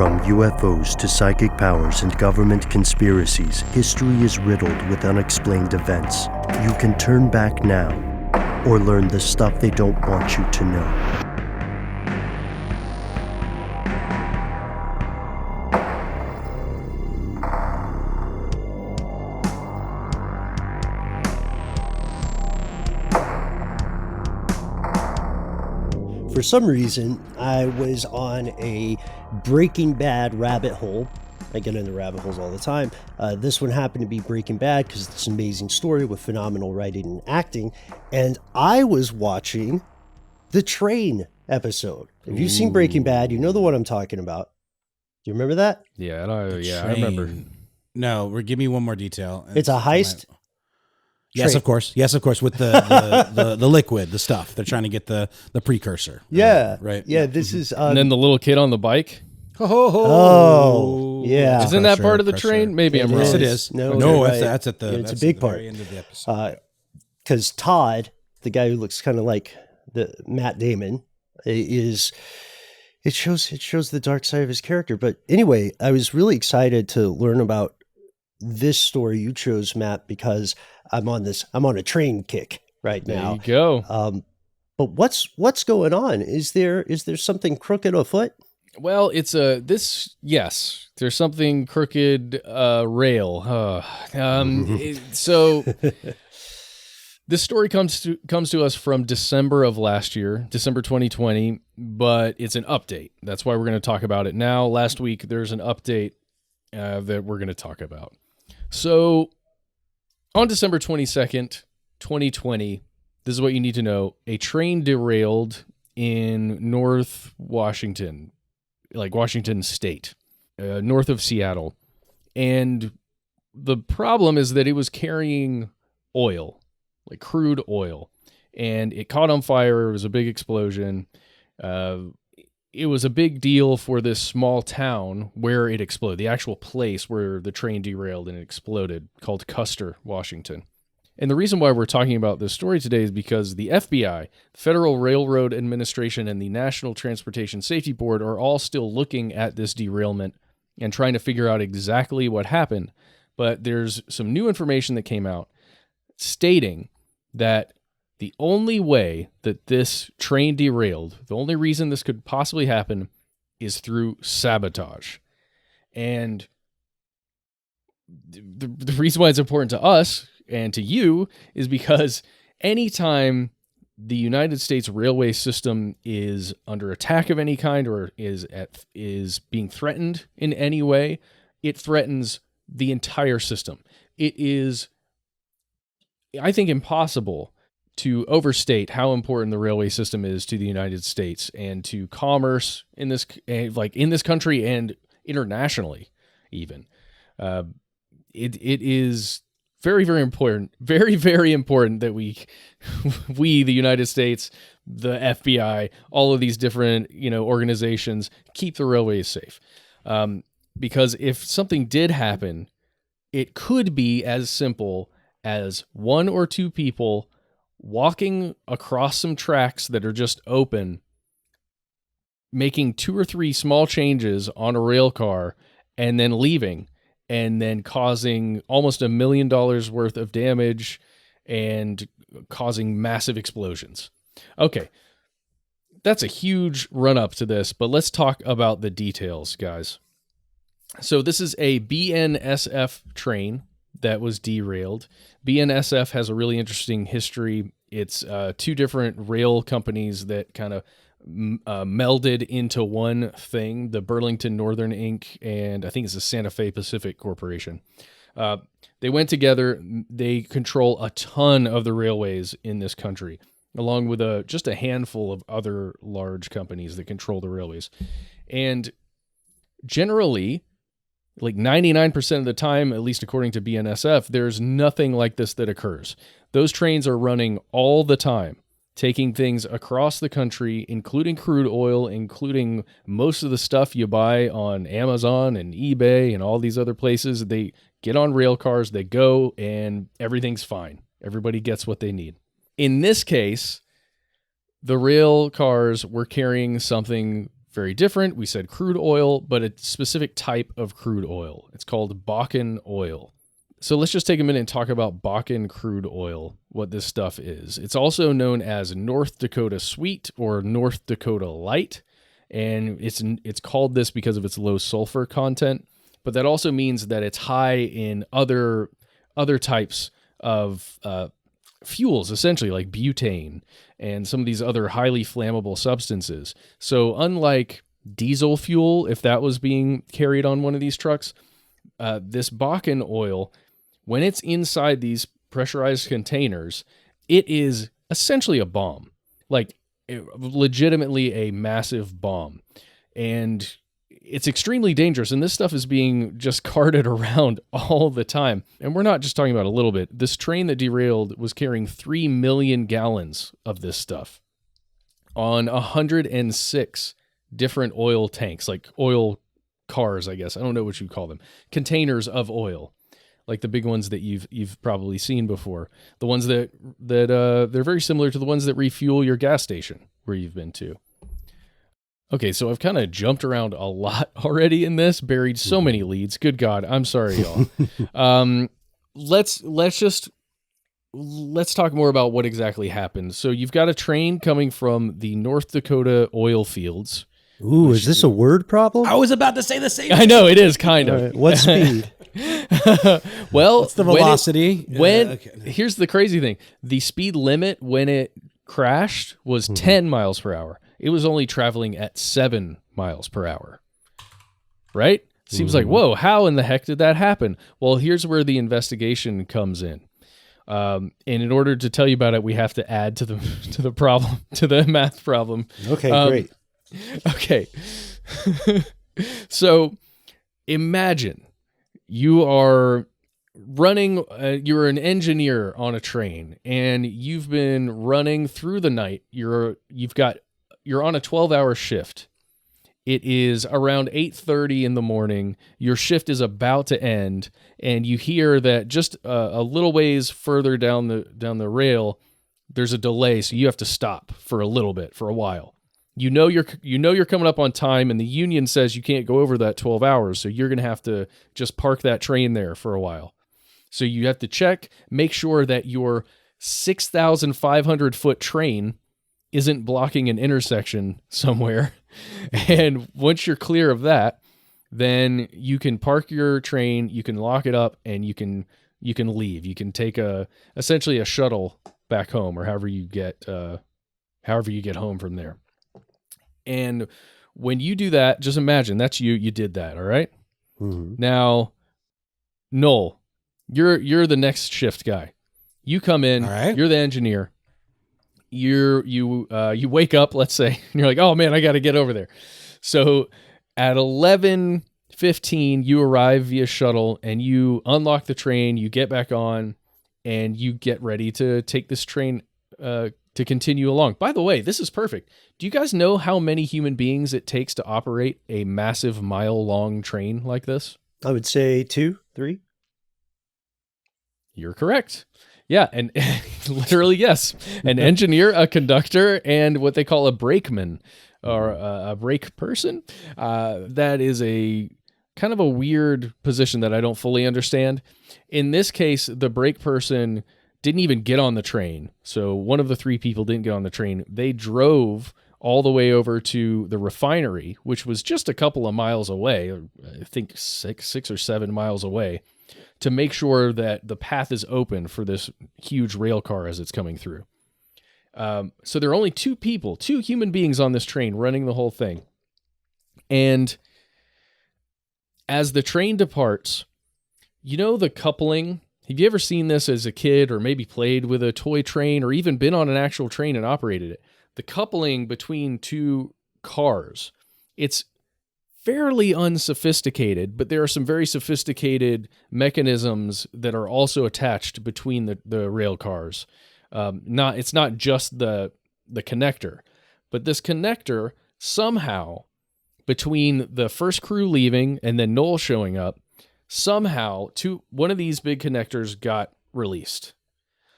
From UFOs to psychic powers and government conspiracies, history is riddled with unexplained events. You can turn back now, or learn the stuff they don't want you to know. For some reason, I was on a Breaking Bad rabbit hole. I get into rabbit holes all the time. This one happened to be Breaking Bad because it's an amazing story with phenomenal writing and acting. And I was watching the train episode. If you've seen Breaking Bad, you know the one I'm talking about. Do you remember that? Yeah, I remember. No, give me one more detail. It's a heist. Yes, of course. Yes, of course. With the liquid, the stuff. They're trying to get the precursor. Yeah. Right. Yeah, this is... and then the little kid on the bike. Oh, yeah. Isn't that part of the train? Maybe I'm wrong. Yes, it is. No, that's at the... It's a big part. Very end of the episode. Because Todd, the guy who looks kind of like the Matt Damon, is... It shows the dark side of his character. But anyway, I was really excited to learn about this story you chose, Matt, because I'm on a train kick right now. There you go. But what's going on? Is there something crooked afoot? Well, it's yes, there's something crooked rail. So this story comes to us from December of last year, December 2020, but it's an update. That's why we're going to talk about it now. Last week, there's an update that we're going to talk about. So on December 22nd, 2020, this is what you need to know. A train derailed in North Washington, like Washington State, north of Seattle. And the problem is that it was carrying oil, like crude oil, and it caught on fire. It was a big explosion. It was a big deal for this small town where it exploded, the actual place where the train derailed and it exploded, called Custer, Washington. And the reason why we're talking about this story today is because the FBI, the Federal Railroad Administration, and the National Transportation Safety Board are all still looking at this derailment and trying to figure out exactly what happened. But there's some new information that came out stating that the only way that this train derailed, the only reason this could possibly happen is through sabotage. And the reason why it's important to us and to you is because anytime the United States railway system is under attack of any kind or is being threatened in any way, it threatens the entire system. It is, I think, impossible to overstate how important the railway system is to the United States and to commerce in this country and internationally, even. It is very, very important, very, very important that we, the United States, the FBI, all of these different organizations keep the railways safe, because if something did happen, it could be as simple as one or two people walking across some tracks that are just open, making 2 or 3 small changes on a rail car, and then leaving, and then causing almost $1 million worth of damage and causing massive explosions. Okay, that's a huge run-up to this, but let's talk about the details, guys. So this is a BNSF train that was derailed. BNSF has a really interesting history. It's 2 different rail companies that kind of melded into one thing, the Burlington Northern Inc. and I think it's the Santa Fe Pacific Corporation. They went together. They control a ton of the railways in this country, along with just a handful of other large companies that control the railways. And generally, like 99% of the time, at least according to BNSF, there's nothing like this that occurs. Those trains are running all the time, taking things across the country, including crude oil, including most of the stuff you buy on Amazon and eBay and all these other places. They get on rail cars, they go, and everything's fine. Everybody gets what they need. In this case, the rail cars were carrying something very different. We said crude oil, but a specific type of crude oil. It's called Bakken oil. So let's just take a minute and talk about Bakken crude oil, what this stuff is. It's also known as North Dakota Sweet or North Dakota Light, and it's called this because of its low sulfur content, but that also means that it's high in other types of fuels, essentially like butane and some of these other highly flammable substances. So unlike diesel fuel, if that was being carried on one of these trucks, this Bakken oil, when it's inside these pressurized containers, it is essentially a bomb, like legitimately a massive bomb. And it's extremely dangerous. And this stuff is being just carted around all the time. And we're not just talking about a little bit. This train that derailed was carrying 3 million gallons of this stuff on 106 different oil tanks, like oil cars, I guess. I don't know what you call them. Containers of oil. Like the big ones that you've probably seen before, the ones that they're very similar to the ones that refuel your gas station where you've been to. Okay, so I've kind of jumped around a lot already in this, buried so many leads. Good God, I'm sorry, y'all. Let's talk more about what exactly happened. So you've got a train coming from the North Dakota oil fields. Ooh, is this a word problem? I was about to say the same. I know it is kind of. Right, what speed? Well, it's the velocity. Here's the crazy thing: the speed limit when it crashed was 10 miles per hour. It was only traveling at 7 miles per hour. Right? Seems like, whoa, how in the heck did that happen? Well, here's where the investigation comes in. And in order to tell you about it, we have to add to the problem, to the math problem. Okay, great. Okay. So imagine you are running, you're an engineer on a train and you've been running through the night. You're on a 12-hour shift. It is around 8:30 in the morning. Your shift is about to end, and you hear that just a little ways further down the rail, there's a delay, so you have to stop for a little bit, for a while. You know you're coming up on time, and the union says you can't go over that 12 hours, so you're going to have to just park that train there for a while. So you have to check, make sure that your 6,500-foot train isn't blocking an intersection somewhere. And once you're clear of that, then you can park your train, you can lock it up, and you can leave. You can take essentially a shuttle back home, or however you get home from there. And when you do that, just imagine that's you did that. All right. Mm-hmm. Now, Noel, you're the next shift guy. You come in, all right. You're the engineer. You wake up, let's say, and you're like, oh man, I got to get over there. So at 11:15, you arrive via shuttle and you unlock the train, you get back on, and you get ready to take this train to continue along. By the way, this is perfect. Do you guys know how many human beings it takes to operate a massive mile-long train like this? I would say 2, 3. You're correct. Yeah, and literally, yes. An engineer, a conductor, and what they call a brakeman, or a brake person. That is a kind of a weird position that I don't fully understand. In this case, the brake person didn't even get on the train. So one of the 3 people didn't get on the train. They drove all the way over to the refinery, which was just a couple of miles away, I think 6 or 7 miles away, to make sure that the path is open for this huge rail car as it's coming through. So there are only 2 people, 2 human beings on this train running the whole thing. And as the train departs, you know the coupling? Have you ever seen this as a kid, or maybe played with a toy train, or even been on an actual train and operated it? The coupling between 2 cars, it's fairly unsophisticated, but there are some very sophisticated mechanisms that are also attached between the rail cars. It's not just the connector, but this connector somehow, between the first crew leaving and then Noel showing up, somehow one of these big connectors got released.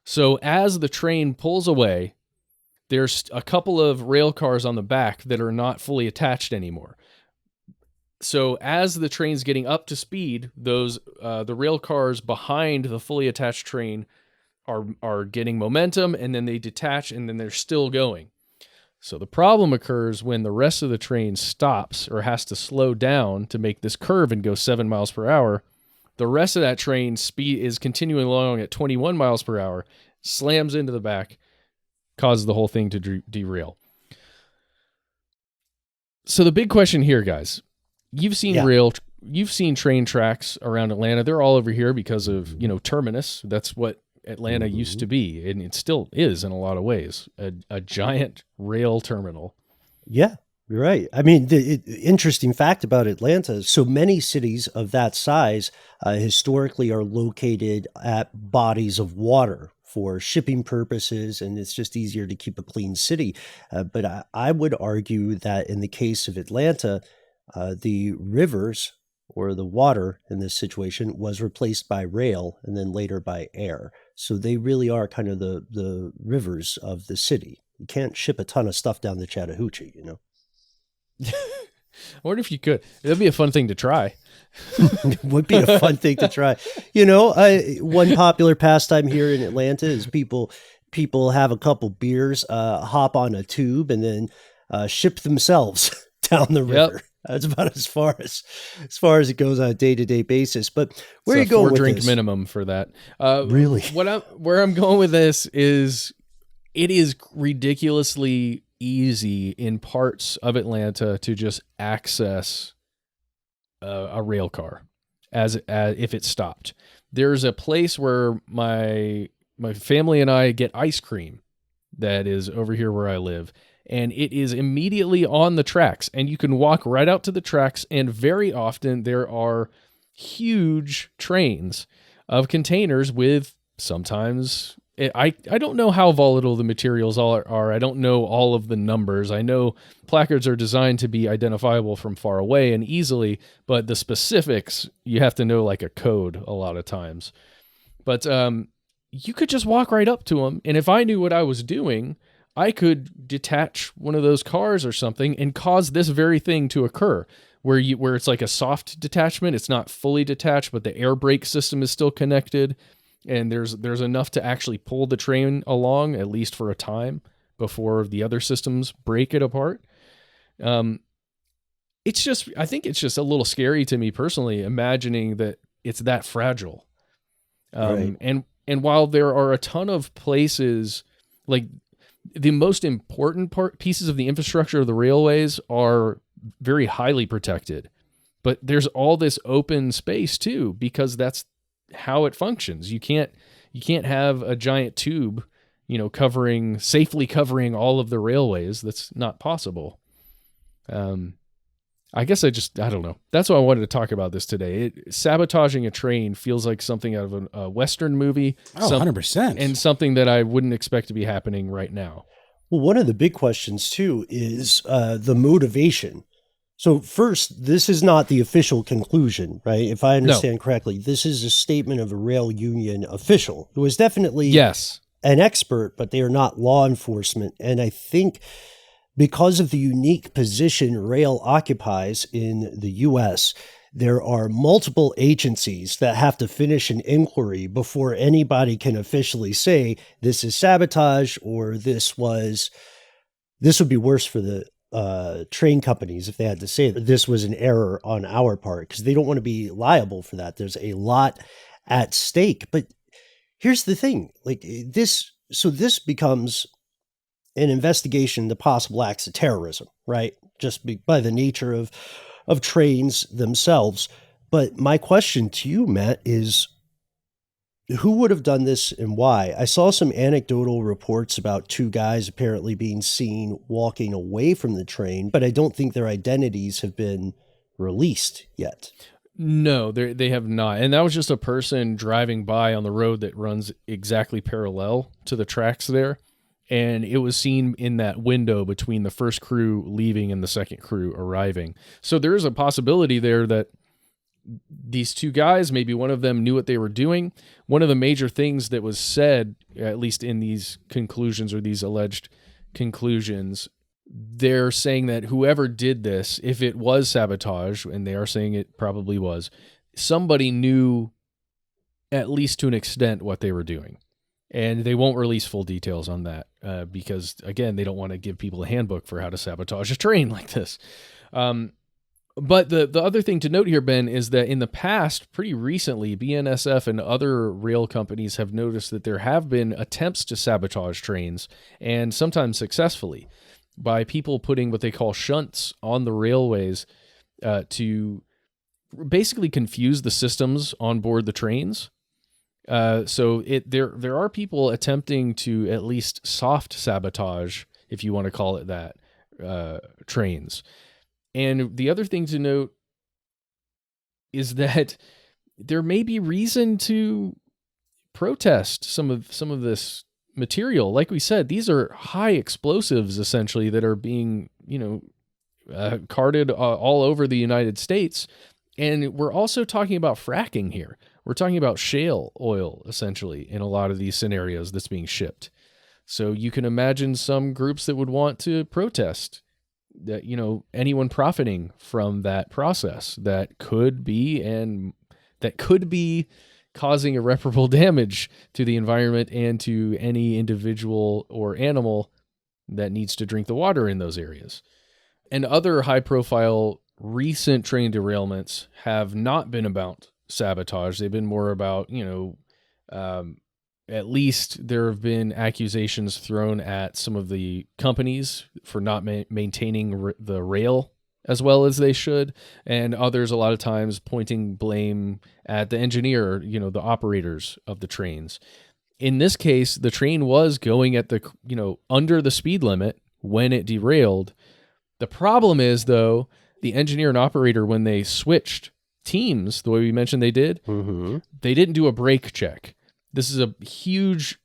So as the train pulls away, there's a couple of rail cars on the back that are not fully attached anymore. So as the train's getting up to speed, those the rail cars behind the fully attached train are getting momentum, and then they detach, and then they're still going. So the problem occurs when the rest of the train stops or has to slow down to make this curve and go 7 miles per hour. The rest of that train speed is continuing along at 21 miles per hour, slams into the back, causes the whole thing to derail. So the big question here, guys, you've seen train tracks around Atlanta. They're all over here because of, Terminus. That's what Atlanta used to be, and it still is in a lot of ways, a giant rail terminal. Yeah, you're right. I mean, the interesting fact about Atlanta is so many cities of that size historically are located at bodies of water for shipping purposes, and it's just easier to keep a clean city. But I would argue that in the case of Atlanta, the rivers or the water in this situation was replaced by rail and then later by air. So they really are kind of the rivers of the city. You can't ship a ton of stuff down the Chattahoochee, I wonder if you could. That'd be a fun thing to try. It would be a fun thing to try. One popular pastime here in Atlanta is people have a couple beers, hop on a tube, and then ship themselves down the river. Yep. That's about as far as it goes on a day-to-day basis. But where are you going with this? 4-drink minimum for that. Really? Where I'm going with this is it is ridiculously easy in parts of Atlanta to just access a rail car as if it stopped. There's a place where my family and I get ice cream that is over here where I live, and it is immediately on the tracks, and you can walk right out to the tracks, and very often there are huge trains of containers with sometimes... I don't know how volatile the materials are. I don't know all of the numbers. I know placards are designed to be identifiable from far away and easily, but the specifics, you have to know like a code a lot of times. But you could just walk right up to them, and if I knew what I was doing, I could detach one of those cars or something and cause this very thing to occur, where it's like a soft detachment. It's not fully detached, but the air brake system is still connected. And there's enough to actually pull the train along, at least for a time, before the other systems break it apart. I think it's just a little scary to me personally, imagining that it's that fragile. Right. And while there are a ton of places, like the most important pieces of the infrastructure of the railways are very highly protected, but there's all this open space too, because that's how it functions. You can't have a giant tube, safely covering all of the railways. That's not possible. I guess I don't know. That's why I wanted to talk about this today. Sabotaging a train feels like something out of a Western movie. 100%. And something that I wouldn't expect to be happening right now. Well, one of the big questions too is the motivation. So first, this is not the official conclusion, right? If I understand correctly, this is a statement of a rail union official who is definitely an expert, but they are not law enforcement. And I think because of the unique position rail occupies in the U.S., there are multiple agencies that have to finish an inquiry before anybody can officially say this is sabotage or this would be worse for the train companies if they had to say that this was an error on our part, because they don't want to be liable for that. There's a lot at stake. But here's the thing, this becomes an investigation into possible acts of terrorism, right? Just by the nature of trains themselves. But my question to you, Matt, is who would have done this and why? I saw some anecdotal reports about two guys apparently being seen walking away from the train, but I don't think their identities have been released yet. No, they have not. And that was just a person driving by on the road that runs exactly parallel to the tracks there. And it was seen in that window between the first crew leaving and the second crew arriving. So there is a possibility there that these two guys, maybe one of them knew what they were doing. One of the major things that was said, at least in these conclusions or these alleged conclusions, they're saying that whoever did this, if it was sabotage, and they are saying it probably was, somebody knew at least to an extent what they were doing. And they won't release full details on that because, again, they don't want to give people a handbook for how to sabotage a train like this. But the other thing to note here, Ben, is that in the past, pretty recently, BNSF and other rail companies have noticed that there have been attempts to sabotage trains, and sometimes successfully, by people putting what they call shunts on the railways to basically confuse the systems on board the trains. So there are people attempting to at least soft sabotage, if you want to call it that, trains. And the other thing to note is that there may be reason to protest some of this material. Like we said, these are high explosives essentially that are being, carted all over the United States. And we're also talking about fracking here. We're talking about shale oil, essentially, in a lot of these scenarios that's being shipped. So you can imagine some groups that would want to protest that, anyone profiting from that process that could be causing irreparable damage to the environment and to any individual or animal that needs to drink the water in those areas. And other high-profile recent train derailments have not been about sabotage. They've been more about, at least there have been accusations thrown at some of the companies for not maintaining the rail as well as they should, and others a lot of times pointing blame at the engineer, the operators of the trains. In this case, the train was going at under the speed limit when it derailed. The problem is, though, the engineer and operator, when they switched teams, the way we mentioned they did, they didn't do a brake check. This is a huge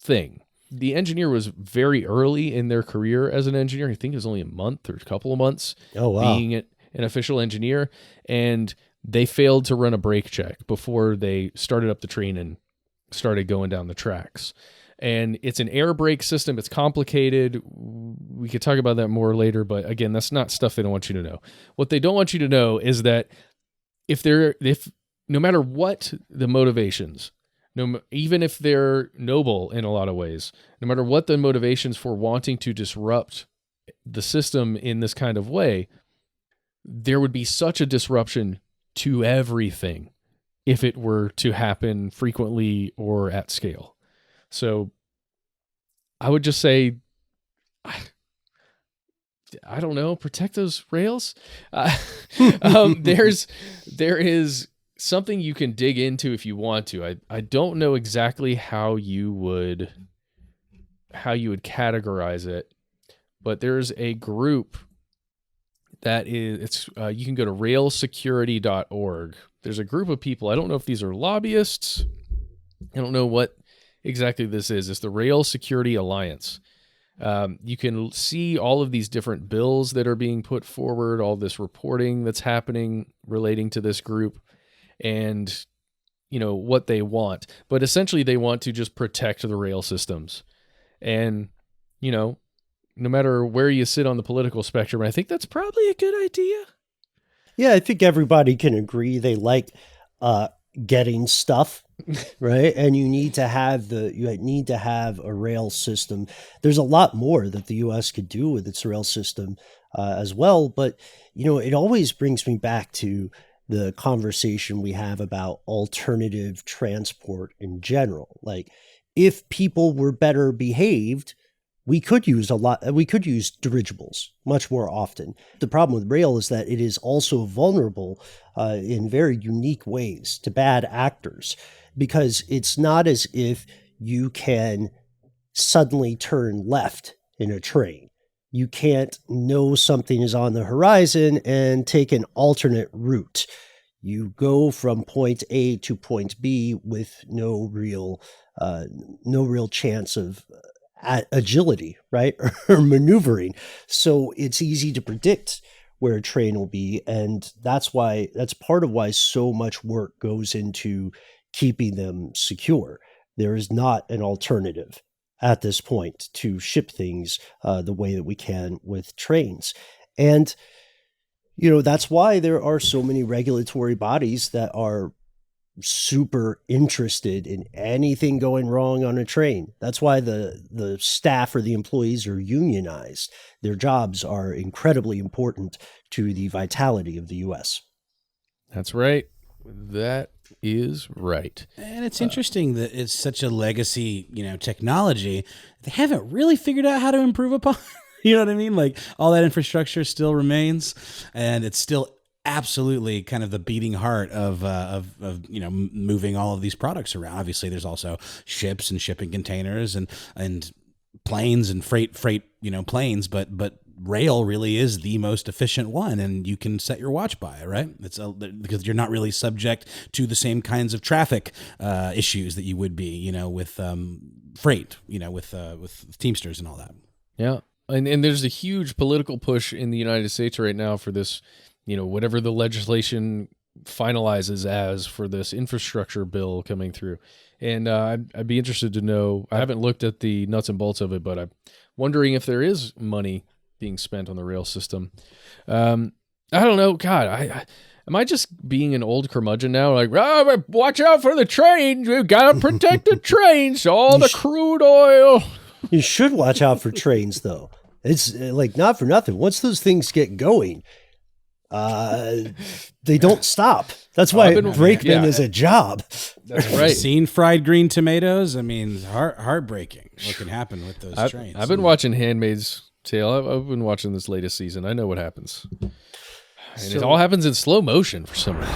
thing. The engineer was very early in their career as an engineer. I think it was only a month or a couple of months being an official engineer, and they failed to run a brake check before they started up the train and started going down the tracks. And it's an air brake system. It's complicated. We could talk about that more later, but again, that's not stuff they don't want you to know. What they don't want you to know is that if no matter what the motivations, even if they're noble in a lot of ways, no matter what the motivations for wanting to disrupt the system in this kind of way, there would be such a disruption to everything if it were to happen frequently or at scale. So I would just say, I don't know, protect those rails. There is something you can dig into if you want to. I don't know exactly how you would categorize it, but there's a group that is, you can go to railsecurity.org. There's a group of people. I don't know if these are lobbyists. I don't know what exactly this is. It's the Rail Security Alliance. You can see all of these different bills that are being put forward, all this reporting that's happening relating to this group, and what they want. But essentially they want to just protect the rail systems. And no matter where you sit on the political spectrum, I think that's probably a good idea. Yeah, I think everybody can agree they like getting stuff, right? And you need to have a rail system. There's a lot more that the U.S. could do with its rail system as well. But it always brings me back to the conversation we have about alternative transport in general. Like, if people were better behaved, we could use dirigibles much more often. The problem with rail is that it is also vulnerable in very unique ways to bad actors, because it's not as if you can suddenly turn left in a train. You can't know something is on the horizon and take an alternate route. You go from point A to point B with no real chance of agility, right? Or maneuvering. So it's easy to predict where a train will be. And that's part of why so much work goes into keeping them secure. There is not an alternative at this point to ship things the way that we can with trains. And, that's why there are so many regulatory bodies that are super interested in anything going wrong on a train. That's why the staff or the employees are unionized. Their jobs are incredibly important to the vitality of the U.S. That's right. That is right. And it's interesting that it's such a legacy, technology. They haven't really figured out how to improve upon. You know what I mean? Like all that infrastructure still remains, and it's still absolutely kind of the beating heart of moving all of these products around. Obviously, there's also ships and shipping containers and planes and freight planes, but rail really is the most efficient one, and you can set your watch by it, right? Because you're not really subject to the same kinds of traffic issues that you would be, with freight, with Teamsters and all that. Yeah, and there's a huge political push in the United States right now for this, whatever the legislation finalizes as for this infrastructure bill coming through. And I'd be interested to know, I haven't looked at the nuts and bolts of it, but I'm wondering if there is money being spent on the rail system. I don't know. God, am I just being an old curmudgeon now? Like, watch out for the trains. We've got to protect the trains. All the crude oil. You should watch out for trains, though. It's like not for nothing. Once those things get going, they don't stop. That's why brakeman is a job. That's right. Seen fried green tomatoes? I mean, heartbreaking what can happen with those trains. I've been watching Handmaid's Tale. I've been watching this latest season. I know what happens. And it all happens in slow motion for some reason.